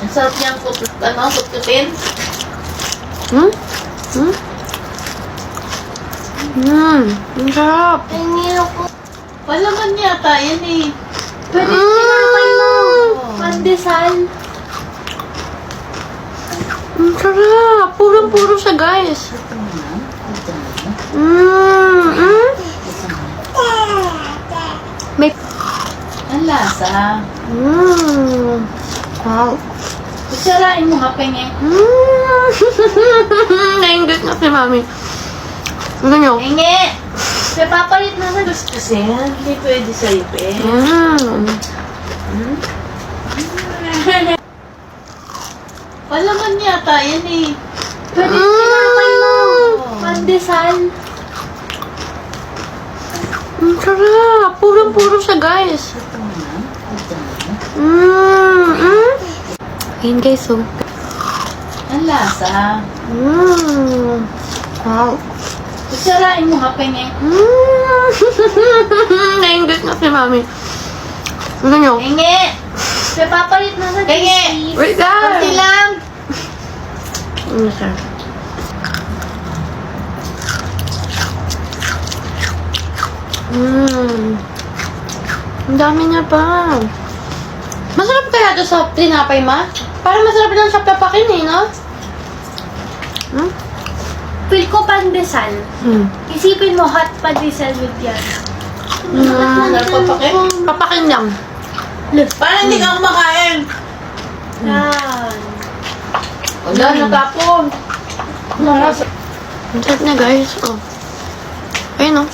Ang sarap niyang kututin. Hmm? Hmm? Ang sarap. Palaman yata yan eh. Pwede tinapay mo. Pandesal. Ang sarap. Purong-puro siya, guys. May... Ang lasa. Wow. Kutsarain mo nga pengen. Nainggit na si Mami. Ano nyo? Penge! May papalit na sa gusto kasi. Hindi pwede sa'yo, pe. Palaman yata yan eh. Pwede tinapay mo. Pandesal. Ang sarap. Purong-puro siya, guys. Ayun, guys, oh. Ang lasa. Wow. Kutsarain mo nga pengen. Nainggit na si Mami. Ano nyo? Penge! May papalit na sa Penge! Wait Kunti lang! lang! Ano siya? Ang dami niya pa. Masarap kaya ito sa tinapay, ma? Parang masarap lang sa papakin eh, no? Feel ko pandesal. Isipin mo hot pandesal with yan. Nagpapakin? Papakin lang. Parang hindi ka kumakain. Yan. Wala, natapon. Ang sarap na, guys. Oh. Ayun, oh.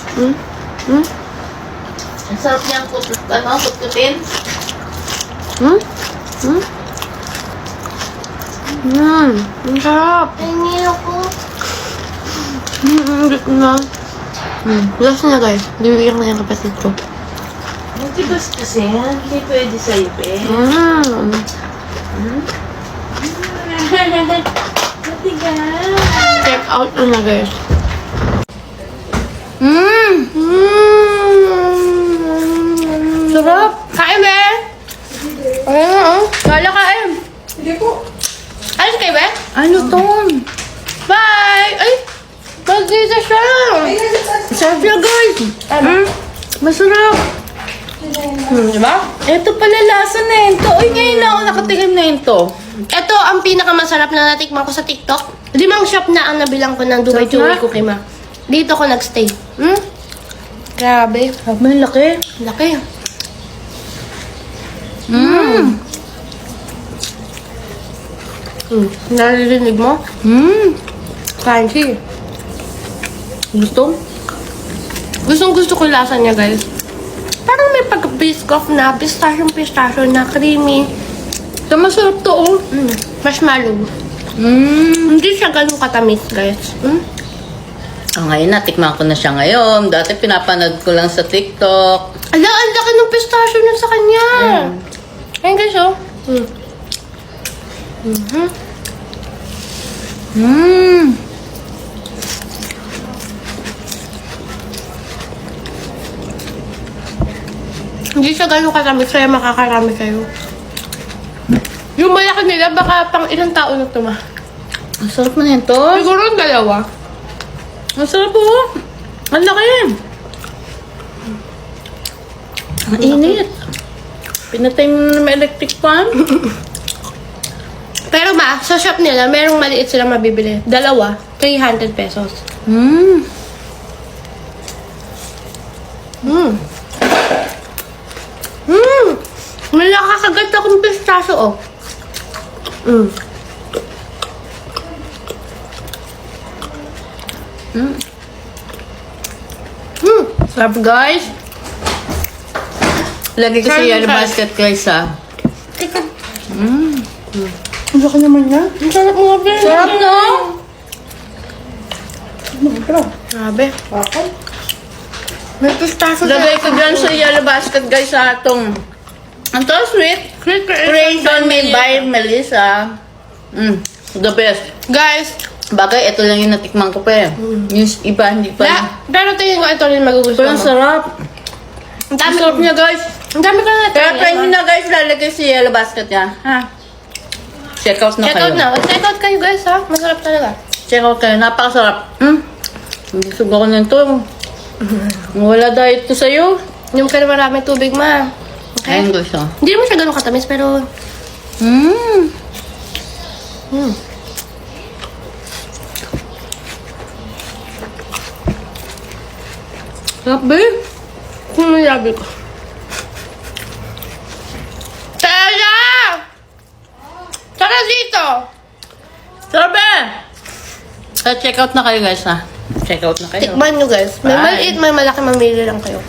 Ang sarap niyang kututin. Ang sarap. Pengi ako. Na. Last na, guys. Bibigyan ko na yung kapatid ko. Hindi kasi. Hindi pwede sa'yo, pe. Matigas. Check out na, guys. Sarap. Kain, be. Ayun na, oh. Kala kain. Hindi po. Alis kayo, be? Ano to? Bye! Ay! Mag-isa siya! Sarap siya, guys. Masarap. Diba? Ito pala lasa na ito. Uy, ngayon na ako nakatingin na ito. Ito ang pinakamasarap na natikman ko sa TikTok. 5 shop na ang nabilang ko ng Dubai Sarap na. Chewy Cookie Ma. Dito ko nagstay. Grabe. May laki. Laki. Naririnig mo? Crunchy. Gusto? Gustong gusto ko yung lasa niya, guys. Parang may pag-biscoff na pistachio na creamy. Ito masarap to, oh. Marshmallow. Hindi siya ganun katamis, guys. Ngayon natikman ko na siya ngayon. Dati pinapanood ko lang sa TikTok. Ala, ang laki ng pistachio niya sa kanya. Ayun, guys, oh. Hindi siya ganun katamis, kaya makakarami kayo. Yung malaki nila, baka pang ilang tao na ito, ma. Ang sarap na yan to. Siguro ang dalawa. Ang sarap po. Ang laki yan. Ang init. Pinatay mo na may electric fan. Pero ma, sa shop nila, merong maliit silang mabibili. Dalawa, 300 pesos. May nakakagat akong pistachio, oh. Sarap, guys. Lagi ko sa Sarap, yellow guys. basket, guys, ha. Ang laki naman niya. Ang sarap nga, be. Sarap, no? Grabe. May pistachio Lagay ko dyan sa yellow basket, guys, sa itong... Ang to, sweet. Creation made by Melissa. The best. Guys, Bagay, ito lang yung natikman ko pa eh. Yung iba, hindi pa. pero tingin ko ito rin magugustuhan Pero ang mo. sarap. Ang Ang dami sarap niya, guys. Ang dami ko na Kaya try nyo na, guys, lalagay sa yellow basket yan. Ha? Check out na Check kayo. out na. Check out kayo guys ha. Masarap talaga. Check out kayo. Napakasarap. Busog ako nito. Wala diet to sa'yo. Inom ka na maraming tubig, ma. Okay? Ayun guys, oh. Hindi naman siya ganun katamis, pero... Sarap ba? Kung nayabi ko. Tara! Tara dito! Sarap ba? Check out na kayo guys, ha. Check out na kayo. Tikman nyo guys. May Bye. maliit, may malaki, mamili lang kayo.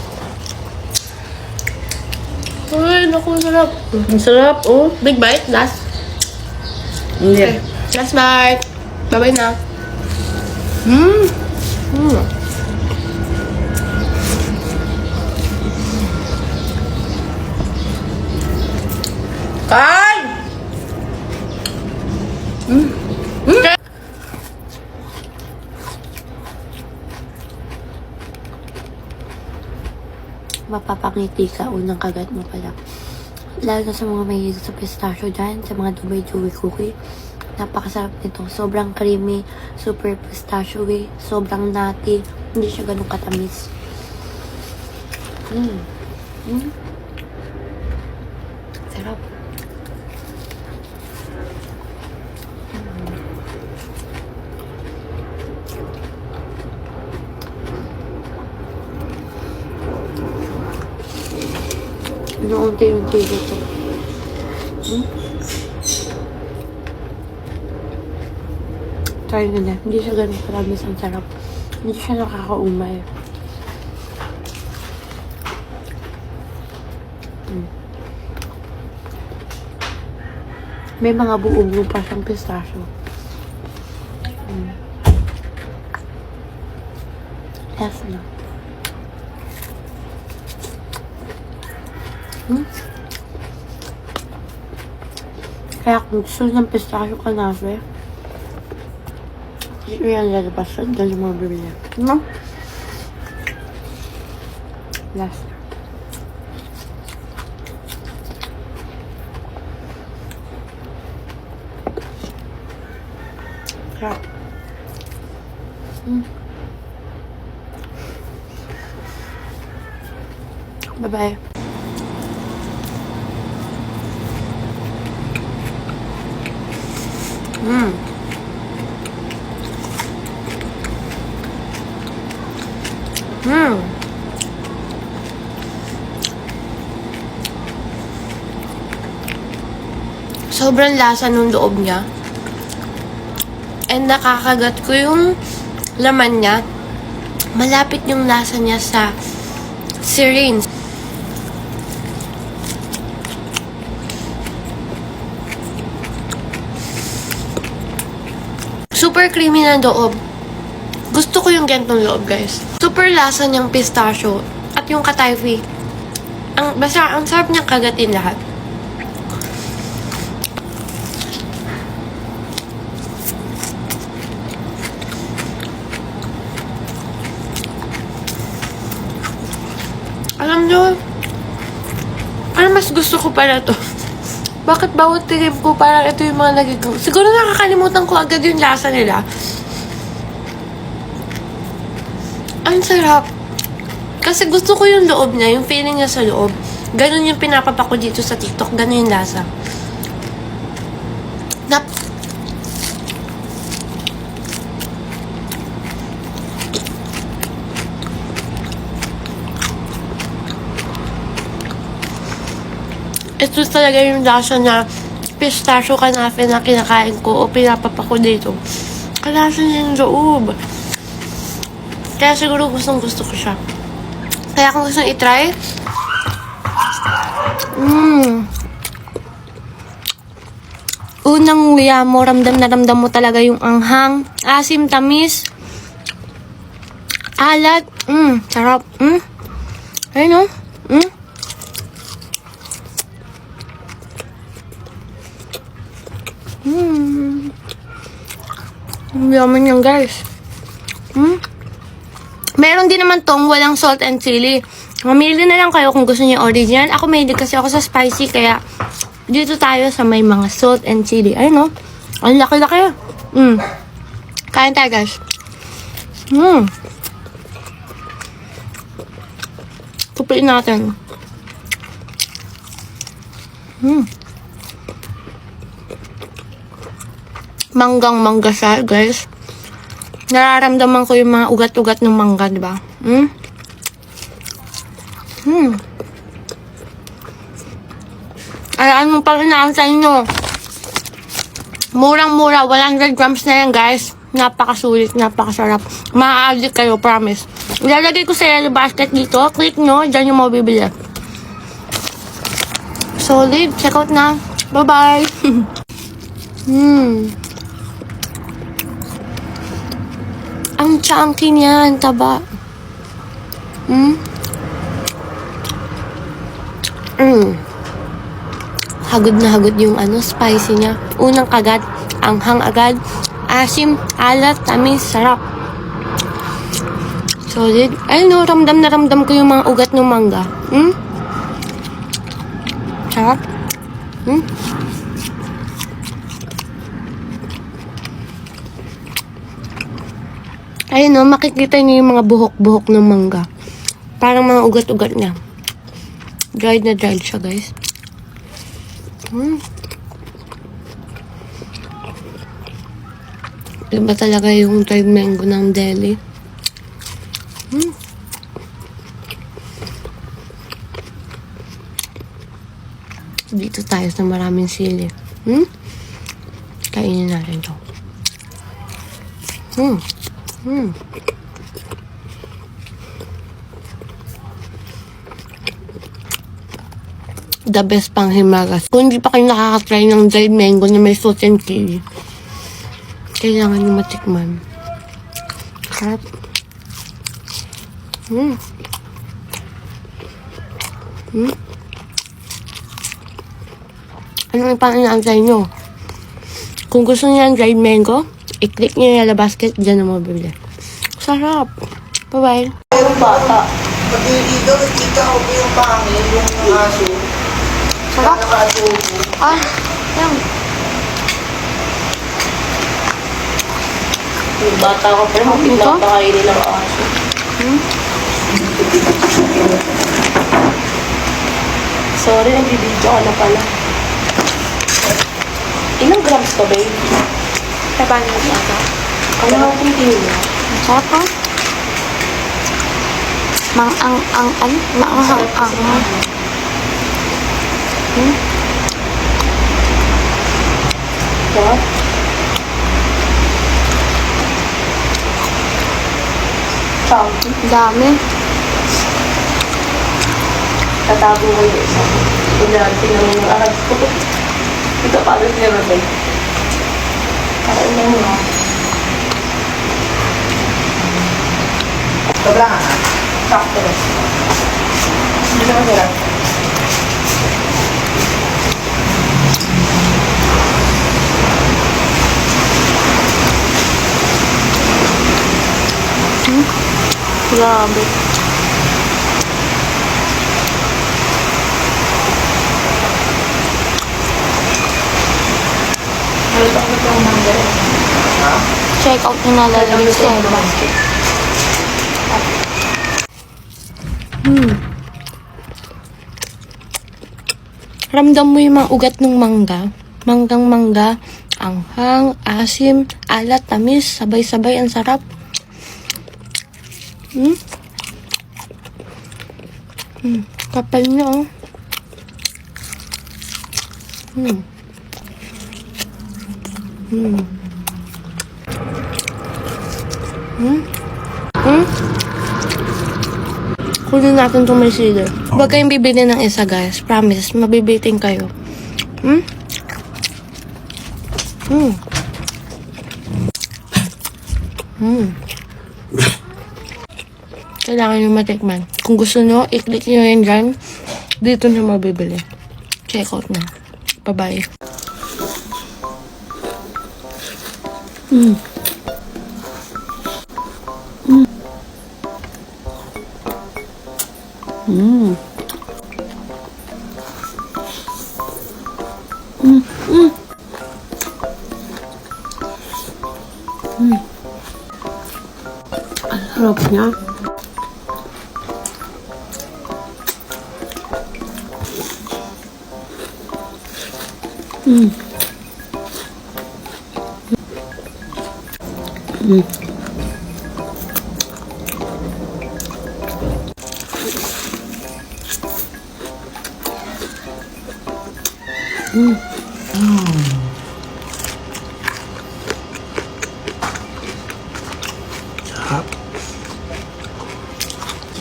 Ay, naku, sarap. Ang sarap, oh. Big bite, last. Hindi. Last bite. Bye-bye na. Kain! Mapapangiti ka, unang kagat mo pala. Lalo na sa mga mahilig sa pistachio dyan, sa mga Dubai Chewy cookie. Napakasarap nito. Sobrang creamy, super pistachio sobrang nutty. Hindi siya ganun katamis. Sarap. Inuunti-unti dito. Try nyo na. Hindi siya ganun karamis ang sarap. Hindi siya nakakaumay. May mga buo-buo pa siyang pistachio. Yes na. Kaya kung gusto ng pistachio kanafe, hindi ko yan lalabas yun. Dali mo bibili. No? Last. Sarap. Bye-bye. Sobrang lasa nung loob niya. And nakakagat ko yung laman niya. Malapit yung lasa niya sa syringe. Super creamy na loob. Gusto ko yung gantong loob, guys. Super lasa niyang pistachio at yung katayfi. Basta, ang sarap niyang kagatin lahat. Alam nyo, parang mas gusto ko pala to. Bakit bawat tigim ko parang ito yung mga nagiging... Siguro nakakalimutan ko agad yung lasa nila. Ang sarap. Kasi gusto ko yung loob niya, yung feeling niya sa loob. Ganun yung pinapapa ko dito sa TikTok. Ganun yung lasa. Ito talaga yung lasa na pistachio kanafe na kinakain ko o pinapapa ko dito. Kalasa niya yung loob. Kaya siguro gusto ko siya. Kaya kung gusto i-try, unang nguya mo, ramdam na ramdam mo talaga yung anghang, asim, tamis, alat, sarap, ayun o, yaman yan guys. Meron din naman tong walang salt and chili. Mamili na lang kayo kung gusto niyo original. Ako mahilig kasi ako sa spicy kaya Dito tayo sa may mga salt and chili. Ayun, no? Ang laki-laki. Kain tayo, guys. Tupiin natin. Manggang-mangga siya, guys. Nararamdaman ko yung mga ugat-ugat ng mangga, di ba? Ay, ano pa rin sa inyo? Murang-mura, 100 grams na yan, guys. Napakasulit, napakasarap. Ma-addict kayo, promise. Ilalagay ko sa yellow basket dito. Click nyo, dyan yung mabibili. Solid, check out na. Bye-bye. Ang chunky niya, ang taba. Hagod na hagod yung spicy niya. Unang kagat, anghang agad. Asim, alat, tamis, sarap. Solid. Ay no, ramdam na ramdam ko yung mga ugat ng mangga. Sarap. Ayun no, makikita niyo yung mga buhok-buhok ng mangga. Parang mga ugat-ugat niya. Dried na dried siya, guys. Diba talaga yung dried mango ng Delhi? Dito tayo sa maraming sili. Kainin natin to. The best pang himagas. Kung hindi pa kayo nakakatry ng dried mango na may salt and chili, kailangan nyo matikman. Sarap. Ano yung pang-inaantay nyo? Kung gusto nyo ng dried mango, i-click nyo yung yellow basket, dyan na mabibili. Sarap. Bye-bye. Yung bata. Pati dito, nakita ko po yung pangil, yung aso. Sarap. Nakaadobo. Yan. Yung bata ko pa rin, Ito? pinapakainin ng aso. Sorry, nagbibidyo ka na pala. Ilang grams ka, babe? Taban mo siya ka. Ano ang tingin mo? Sarap ka. Maanghang-ang. What? Chunky. Dami. Tatago ko yung isa. Tingnan mo yung arad ko. Ito paano sila, babe? Parang na mo. Sobra nga. Sakto. Hindi naman sila. Grabe. Check out nyo na lalagay sa yellow basket. Ramdam mo yung mga ugat ng mangga. Manggang-mangga. Anghang, asim, alat, tamis. Sabay-sabay, ang sarap. Kapal niya, oh. Kunin natin itong may sili. Huwag kayong bibili ng isa, guys. Promise, mabibiting kayo. Kailangan nyo matikman. Kung gusto nyo, i-click nyo yan dyan. Dito nyo mabibili. Check out na. Bye-bye. Ang sarap niya.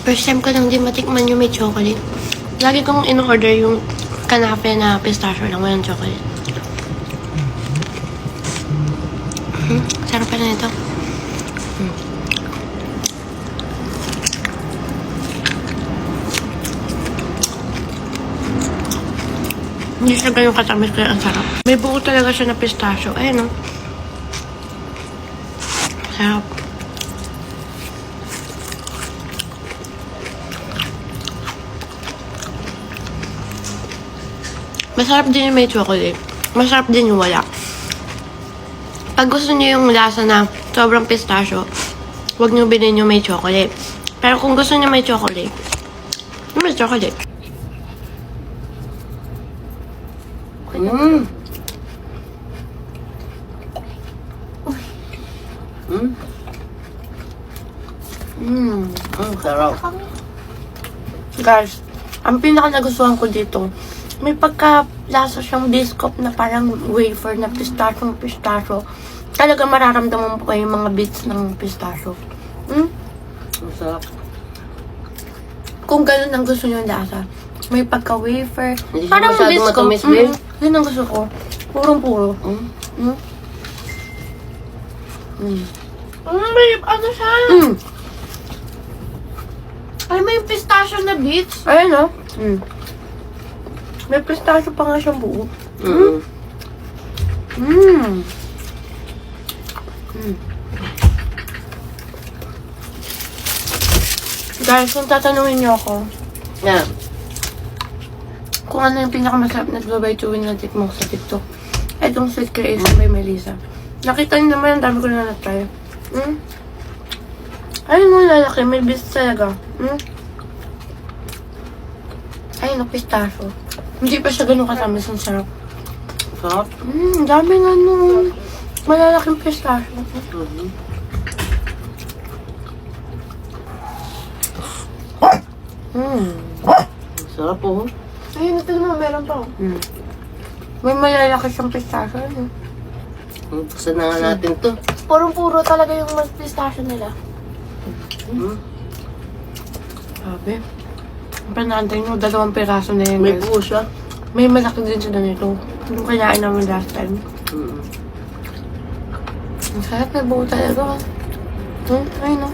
First time ko lang din matikman yung may chocolate. Lagi kong in-order yung kanafe na pistachio lang, walang chocolate. Sarap pa na ito. Hindi siya ganun katamis kaya ang sarap. May buo talaga siya na pistachio. Ayun, no? Sarap. Masarap din yung may chocolate. Masarap din yung wala. Pag gusto niyo yung lasa na sobrang pistachio, huwag niyo bilhin yung may chocolate. Pero kung gusto niyo may chocolate, may chocolate. Sarap. Guys, ang pinaka nagustuhan ko dito, may pagka-lasa siyang biscuit na parang wafer na pistachio. Talaga mararamdaman po kayo yung mga bits ng pistachio. Masarap. Kung ganun ang gusto nyo yung lasa, may pagka-wafer. Hindi siya masyadong matamis, babe. Yun ang gusto ko. Purong-puro. Babe, ano siya? Ay, may pistachio na bits. Ayun, no? May pistachio pa nga siyang buo. Guys, kung tatanungin niyo ako, Yeah. kung ano yung pinakamasarap na Dubai chewing na tikmo ko sa TikTok, itong Sweet Creation by Melissa. Nakita niyo naman, ang dami ko na na-try. Ayun mo, lalaki, may bis talaga. Ayun, pistachio. Hindi pa siya ganun katamis, ang sarap. Sarap. Dami nga nung malalaking pistachio. Sarap po. Ayun, ito naman, meron pa. May malalaki siyang pistachio. Buksan na nga natin to. Purong-puro talaga yung mas pistachio nila. Sabi. Panantay nyo, 2 piraso na yan, May guys. buo siya. May malaki din siya ganito. Yung kinain namin last time. Ang sarap na buo talaga. Ayun, no?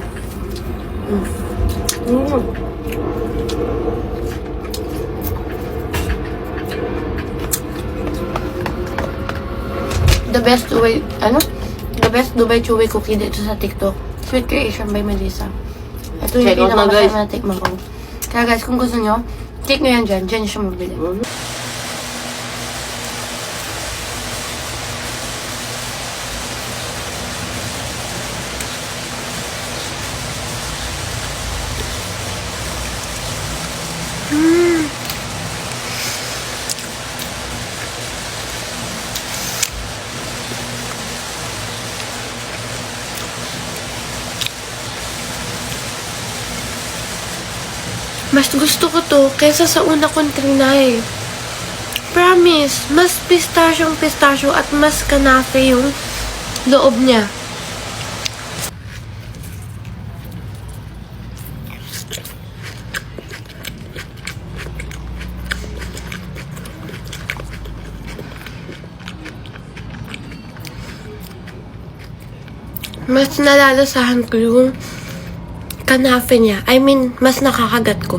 The best Dubai Chewy cookie dito sa TikTok. Sweet Creation by Melissa. Ito yung Check out na, guys. pinakamasarap na tikman ko. Kaya guys, kung gusto nyo, click nyo yan dyan. Dyan siya mabili. Mas gusto ko to kaysa sa una kong trinay. Promise, mas pistachio at mas kanafe yung loob niya. Mas nalalasahan ko yung kanafe niya. I mean, mas nakakagat ko.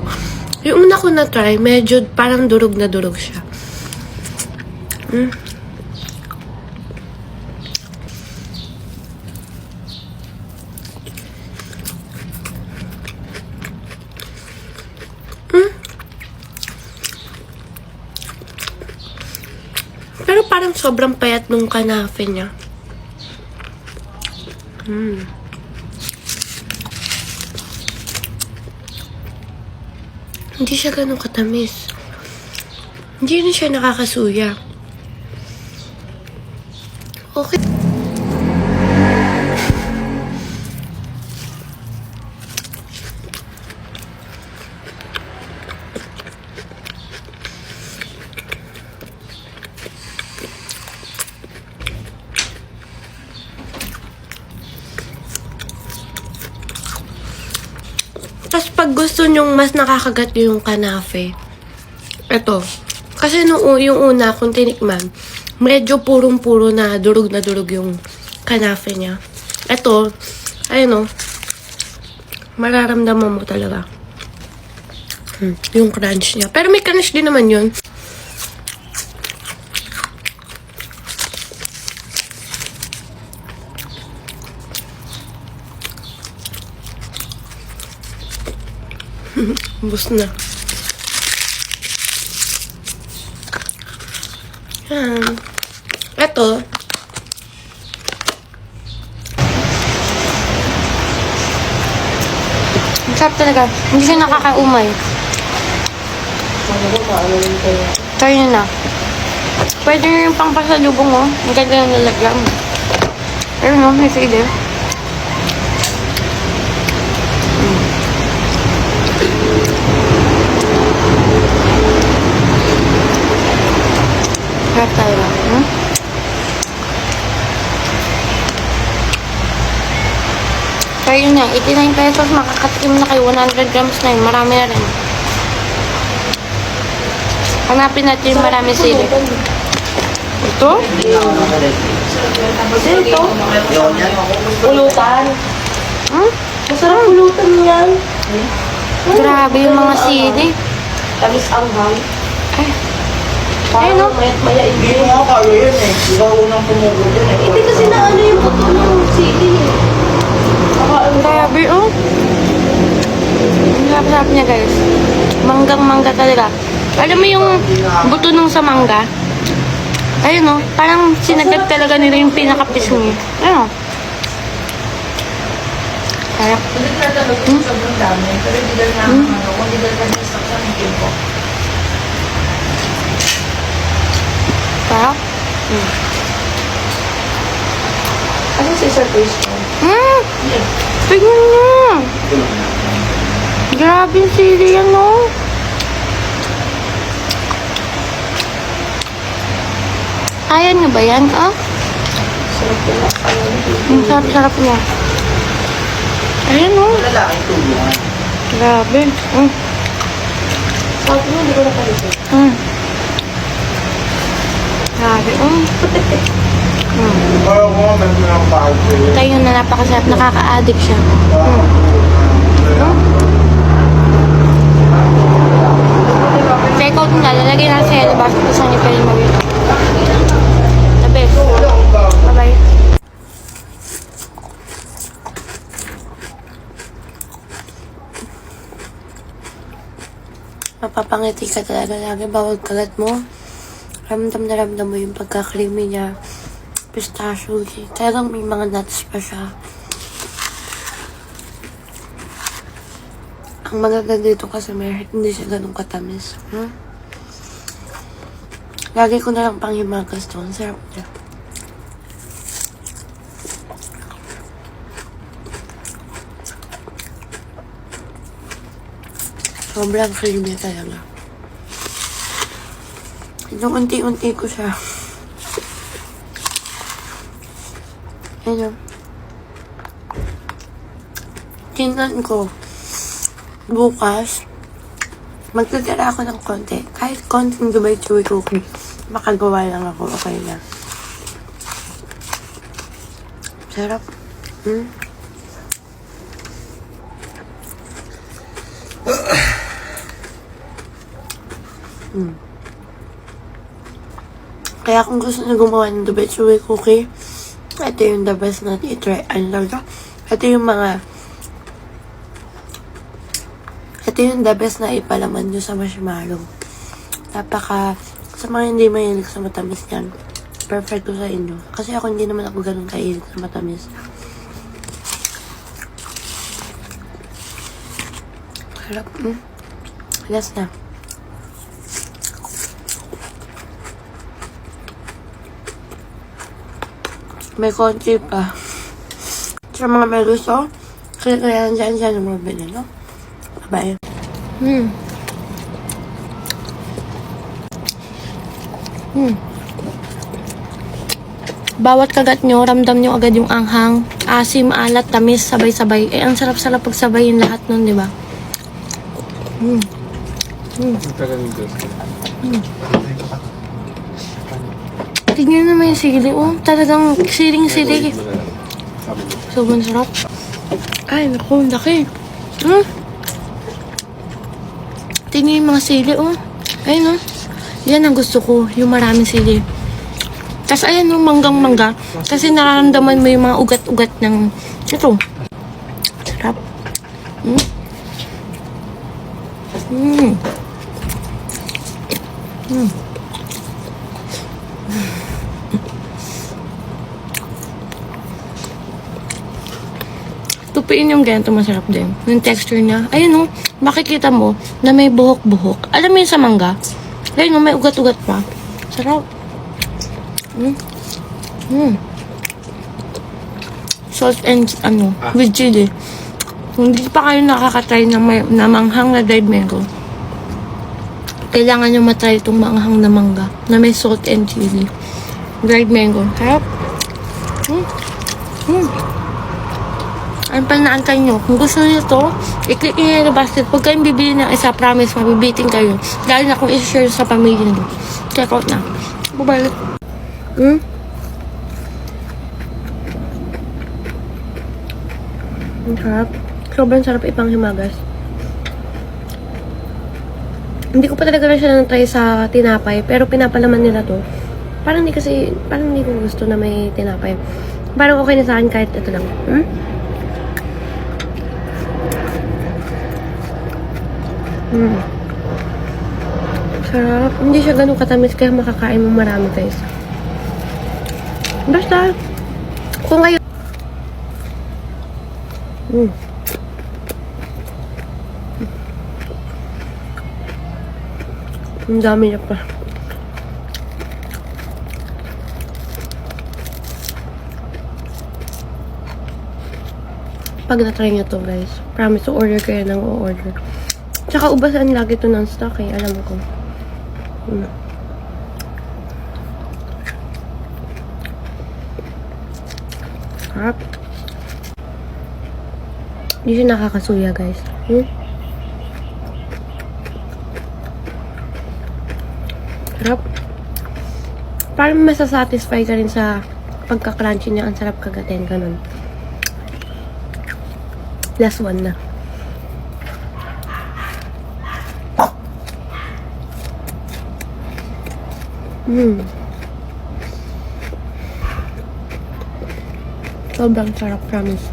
Yung una ko na-try, medyo parang durog na durog siya. Pero parang sobrang payat nung kanafe niya. Hindi siya ganun katamis. Hindi rin siya nakakasuya. Okay. Tapos pag gusto nyong mas nakakagat yung kanafe, eto. Kasi yung una kung tinikman, medyo purong-puro na durog yung kanafe niya. Eto, ayun o, mararamdaman mo talaga. Yung crunch niya. Pero may crunch din naman yun. Bus na. Yan. Ito. Masarap talaga. Hindi siya nakakaumay. Try nyo na. Pwede nyo yung pang pasalubong mo. Ang ganda na nalagyan. Pero no, may sili. Sarap talaga. Try yun na. 89 pesos. Makakatikim na kayo. 100 grams na yun. Marami na rin. Hanapin natin yung marami sili. Ito? Ito. Pulutan. Masarap pulutan yan. Grabe yung mga sili. Tamis anghang. Ay. Parang no? mayat-maya Hindi mo nga kalo yun eh. Ikaw unang pumugod yun eh. Hindi kasi na ano yung buto ng sili. Grabe, oh. Ang sarap niya, guys. Manggang-mangga talaga. Alam mo yung buto nung sa mangga? Ayun, oh. Parang sinagad talaga nila yung pinaka-pisngi. Ayun, oh. Sarap. Sobrang dami. Pero hindi dahil na ano. Hindi dahil na sa kanil ko. Sarap. Ano si Sir Cristo? Tignan niyo. Grabe yung sili yan, oh. Kaya niyo ba yan, ah? Sarap nila. Ang sarap-sarap niya. Ayan, oh. Lalaking tulungan. Grabe. Sabi mo, hindi ko napalit. Grabe, oh. Parang mo, may pinapahal ko yun. Tayo na napakasarap. Nakaka-addict siya. Take out na. Lalagay na sa yellow basket. Tapos ang ipin mo yun. The best. Bye-bye. Mapapangiti ka talaga lagi. Bawal kagat mo. Ramdam na ramdam mo yung pagka-creamy niya. Pistachio. Talagang may mga nuts pa siya. Ang magaganda dito kasi hindi siya ganun katamis. Lagi ko na lang pang himagas to. Ang sarap niya. Sobrang creamy talaga. Yung unti-unti ko siya. Ayun. Tingnan ko. Bukas, magtitira ako ng konti. Kahit konting Dubai Chewy Cookie. Makagawa lang ako. Okay na. Sarap. Kaya kung gusto na gumawa ng Dubai Chewy Cookie, ito yung the best na i-try. Ito yung the best na ipalaman nyo sa marshmallow. Sa mga hindi mahilig sa matamis yan, perfect ko sa inyo. Kasi ako hindi naman ako ganun kahilig sa matamis. Sarap. Last na. May konti pa. Sa mga may gusto, kaya dyan umabili, no? Bye. Bawat kagat nyo, ramdam nyo agad yung anghang, asim, alat, tamis, sabay-sabay. Eh, ang sarap-sarap pagsabayin lahat nun, di ba? Tignan naman yung sili, oh. Talagang siling-sili. Sobrang sarap. Ay, naku, ang laki. Tingnan yung mga sili, oh. Ayun, oh. Yan ang gusto ko, yung maraming sili. Tapos ayan, yung manggang-mangga. Kasi nararamdaman mo yung mga ugat-ugat ng... Ito. Sarap. Tupiin yung ganito, masarap din. Yung texture niya. Ayun, oh. Makikita mo na may buhok-buhok. Alam mo yun sa mangga? Ayun, oh, may ugat-ugat pa. Sarap. Salt and with chili. Kung hindi pa kayo nakakatry na manghang na dried mango, kailangan nyo matry itong manghang na mangga na may salt and chili. Dried mango. Sarap. Ano pa naantay nyo? Kung gusto nyo ito, i-click nyo yung basket. Huwag kayong bibili ng isa, promise, mabibiting kayo. Dahil na kung i-share sa pamilya nyo. Check out na. Bye-bye. Ang sarap. Sobrang sarap ipanghimagas. Hindi ko pa talaga na siya na-try sa tinapay, pero pinapalaman nila to. Parang hindi ko gusto na may tinapay. Parang okay na sa akin kahit ito lang. Sarap. Hindi siya ganun katamis kaya makakain mo marami, guys. Basta, kung kayo... Ang dami niya pa. Pag na-try nyo to, guys, promise to order kayo ng o-order. Tsaka ubasan lagi to ng stock, eh. Alam ko. Sarap. Hindi siya nakakasuya, guys. Sarap. Parang masasatisfy ka rin sa pagka-crunchy niya. Ang sarap kagatin, ganun. Last one na. Sobrang sarap, promise.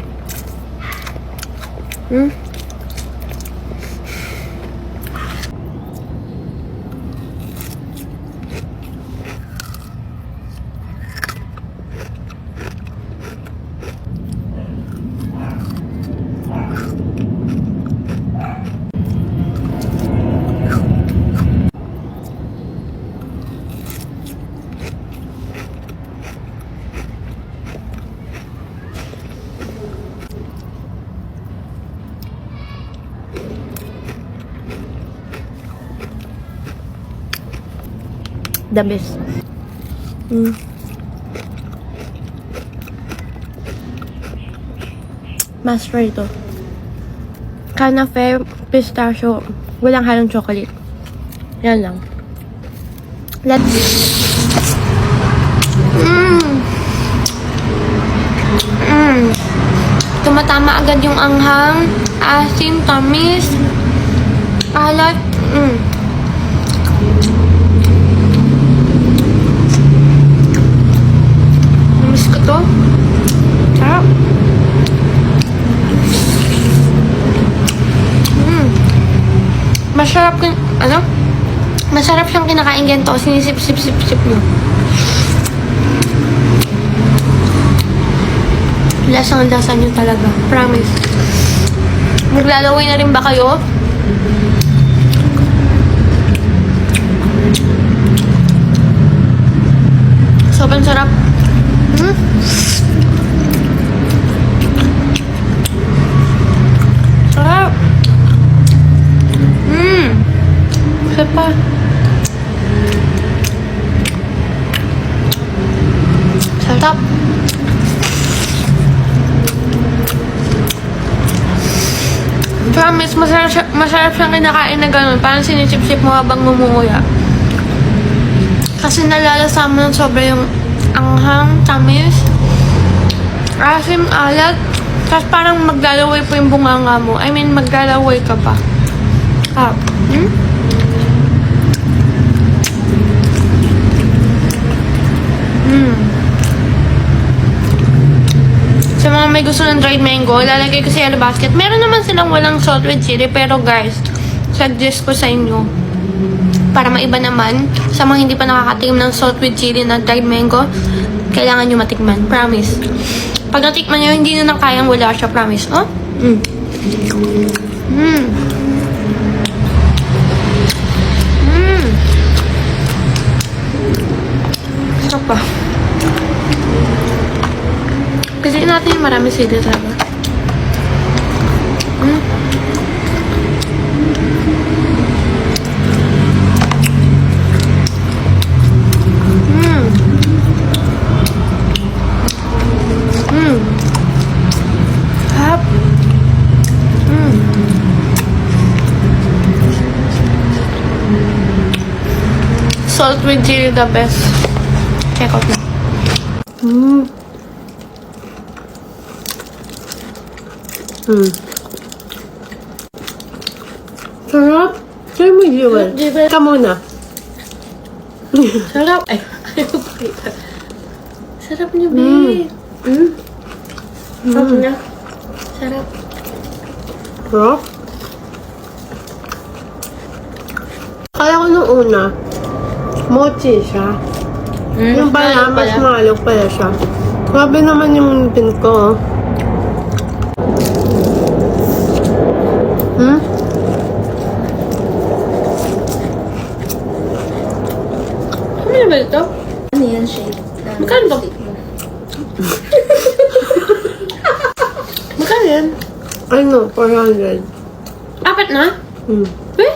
The best. Must try ito. Canafe, pistachio, walang halong chocolate. Yan lang. Tumatama agad yung anghang, asim, tamis, alat. Miss ko to. Sarap. Masarap masarap siyang kinakain ganito. Sinisip-sip-sip-sip nyo. Lasang-lasa nyo talaga. Promise. Maglalaway na rin ba kayo Sobrang sarap. Sarap. Sarap pa. Sarap. Promise, masarap siyang kinakain na ganun. Parang sinisip-sip mo habang ngumunguya. Kasi nalalasa mo ng sobra yung anghang, tamis, asim, alat. Tapos parang maglalaway po yung bunganga mo. I mean, maglalaway ka pa. Sa mga may gusto ng dried mango, lalagay ko sa yellow basket. Meron naman silang walang salt with chili. Pero guys, suggest ko sa inyo, para maiba naman, sa mga hindi pa nakakatikim ng salt with chili na dried mango, kailangan nyo matikman. Promise. Pag natikman nyo, hindi nyo nang kayang wala siya. Promise. Oh? Sarap pa. Kasi natin yung marami sili talaga. Sarap. Salt with chili, the best. Check out na. Sarap. Try mo, Jewel. Jewel. Ka muna. Sarap. Ay, ayaw ko pakita. Sarap niyo, babe. Sarap niya. Sarap. Sarap. Kaya ko nung una, mochi siya. Yung pala, mas malog pala siya. Grabe naman yung pin ko. Ano ba ito? Ano yan, shade? Magkano ba? Magkano yan? Ano, 400. Apat na? Eh?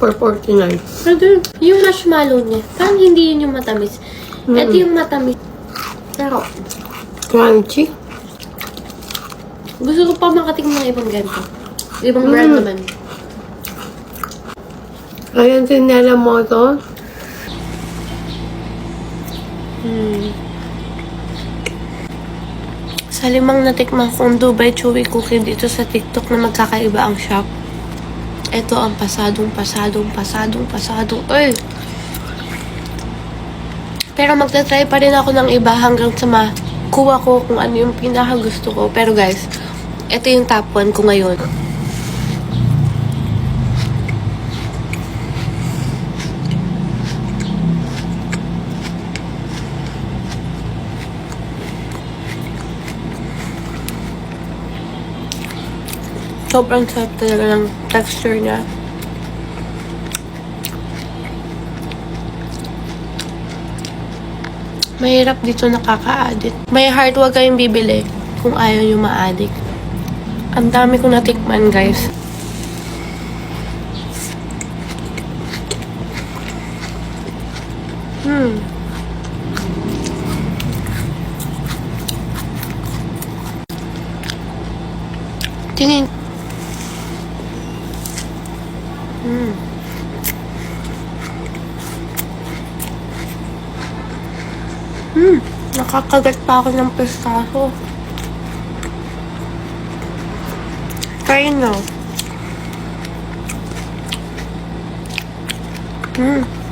449. Ano? Yung marshmallow niya. Parang hindi yun yung matamis. Ito yung matamis. Pero, Crunchy. gusto ko pa makatingin ng ibang ganito. Ibang brand naman. Ayan, sinela mo to. Sa 5 natikman kong Dubai Chewy Cookie dito sa TikTok na magkakaiba ang shop. Ito ang pasadong. Ay! Pero magta-try pa rin ako ng iba hanggang sa makuha ko kung ano yung pinaka-gusto ko. Pero guys, ito yung top 1 ko ngayon. Sobrang sarap talaga ng texture niya. Mahirap dito nakaka-addict. May heart, huwag kayong bibili kung ayaw nyo ma-addict. Ang dami ko natikman, guys. Tingin. Nakakagat pa ako ng pistacho. Try nyo.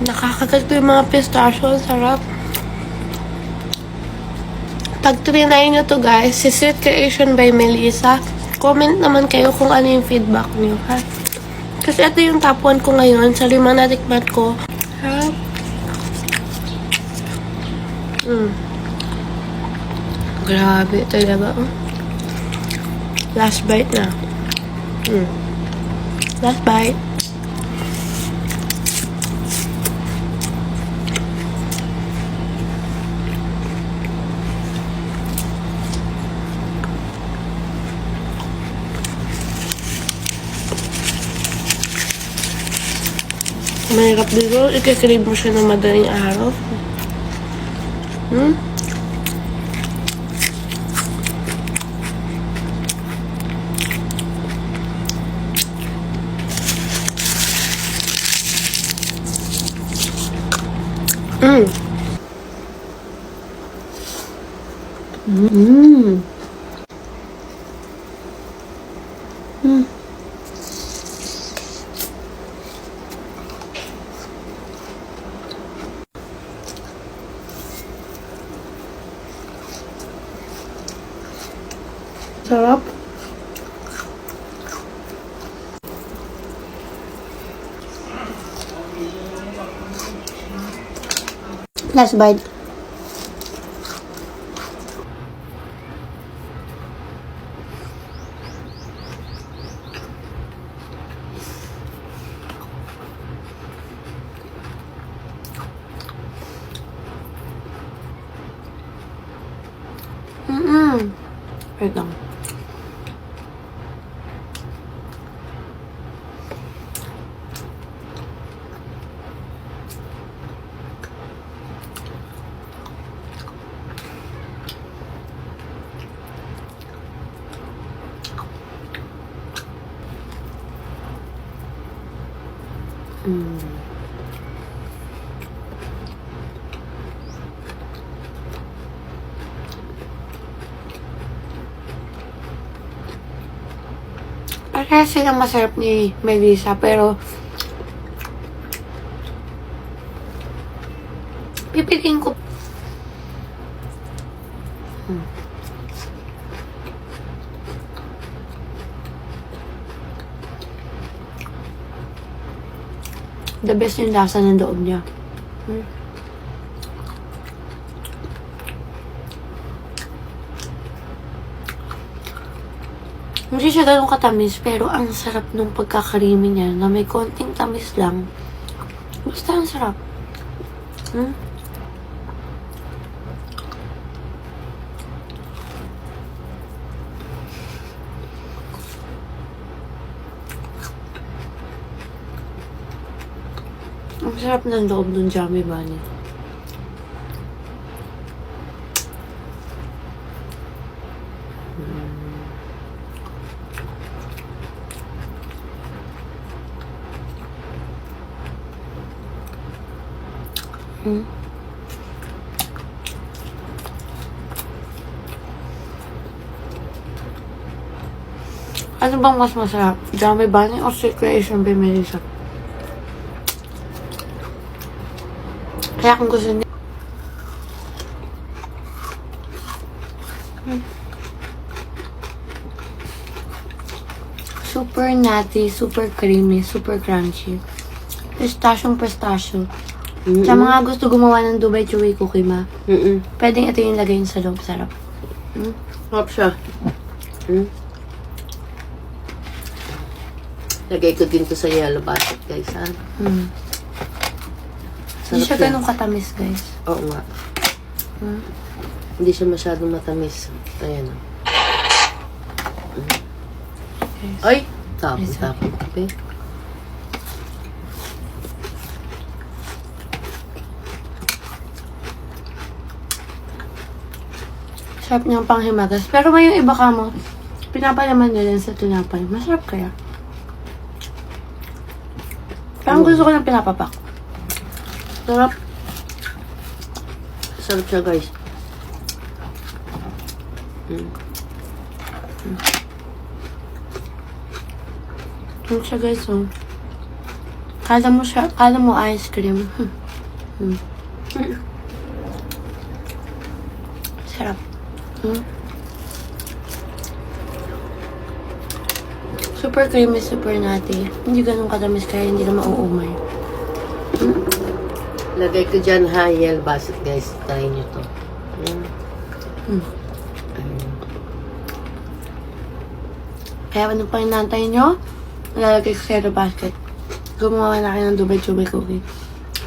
Nakakagat ko yung mga pistachio. Sarap. Pag trinay nyo to guys, si Sweet Creation by Melissa, comment naman kayo kung ano yung feedback nyo, ha? Kasi ito yung top 1 ko ngayon sa 5 natikman ko. Ha? Grabe talaga, oh. Last bite na. Last bite. Mahirap dito. Ikakrave mo siya ng madaling araw. Hmm? Mm. Mm. Mm. Sarap. Last bite. Wait lang. Parehas silang masarap ni Melissa, pero pipiliin ko the best yung lasa ng loob niya. Hindi siya ganun katamis, pero ang sarap nung pagkakarimi niya na may konting tamis lang. Basta ang sarap. Ang sarap ng loob ng Yummy Bunny. Ano bang mas masarap? Yummy Bunny o Sweet Creation by Melissa? Kaya kung gusto niyo super nutty, super creamy, super crunchy. Pistachio. Sa mga gusto gumawa ng Dubai Chewy Cookie ma, pwedeng ito yung lagay sa loob. Sarap. Sarap siya. Lagay ko din to sa yellow basket, guys, ha? Hindi siya ganun katamis, guys. Oo nga. Hindi siya masyadong matamis. Ayan. Ay! Tapon. Okay. Sarap niyang panghimagas. Pero may yung iba ka mo, pinapalaman nila sa tinapay. Masarap kaya. Parang gusto ko ng pinapapak. Sarap. Sarap siya, guys. Sarap siya, guys, oh. Kala mo ice cream. Sarap. Super creamy, super nutty. Hindi ganun katamis kaya hindi na mauumay. Lagay ko dyan, ha, yellow basket, guys. Try nyo to. Kaya ano pa inantay nyo? Lalagay ko sa yellow basket. Gumawa na kayo ng double cookie.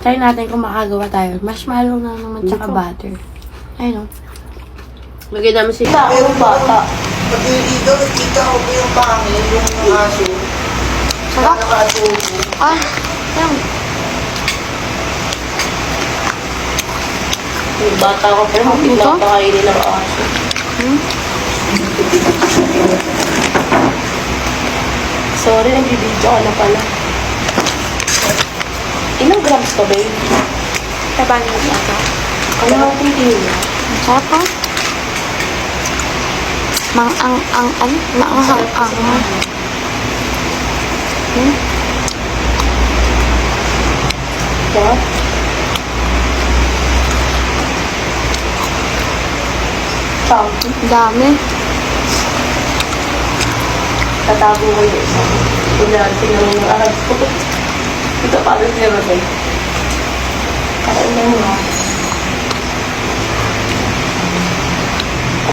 Try natin kung makagawa tayo. Marshmallow na naman tsaka butter. Ayun o. Lagyan namin si... Kita ako ng bata. Pati dito, nakita ko po yung pangin, yung aso. Sarap. Nakatubo. Ah, ayun. Yung bata ko, pero mapiglang pakainin ng aso. Sorry, nagbibidyo ka na pala. Ilang grams ka, babe? 500 ata. Ano ang titingin mo? Sarap pa. Mang-ang-ang-ang. Maanghang-ang. What? Chunky. Dami. Tatago ko yung isa. Kunyari, tingnan mo yung arabs ko. Ito pa rin ni Rodel. Kain na mo.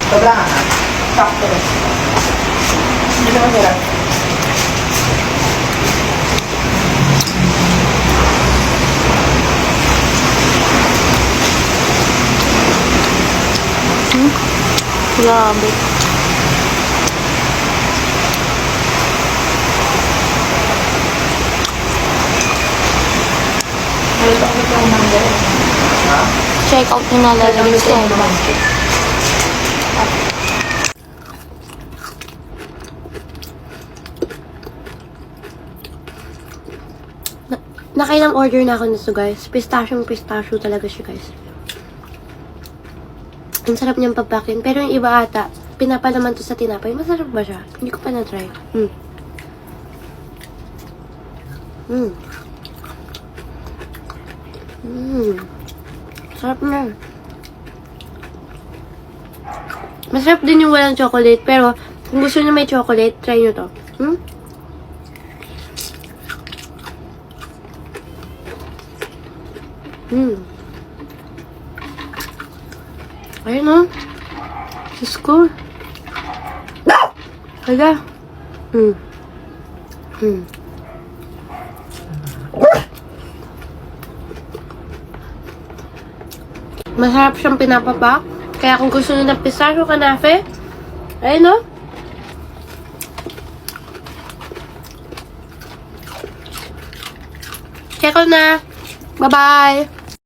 Sobra nga. Sakto rin. Hindi ka masarap. Grabe. Check out nyo na lalagay sa yellow basket. Nakailang order na ako nito guys. Pistachio talaga siya guys. Ang sarap niyang papakin. Pero yung iba ata, pinapalaman to sa tinapay. Masarap ba siya? Hindi ko pa na-try. Sarap na. Masarap din yung walang chocolate. Pero, kung gusto niyo may chocolate, try nyo to. Ayun o. Diyos ko. Hala. Masarap siyang pinapapak. Kaya kung gusto nyo ng pistachio kanafe, ayun o. Check out na. Bye-bye.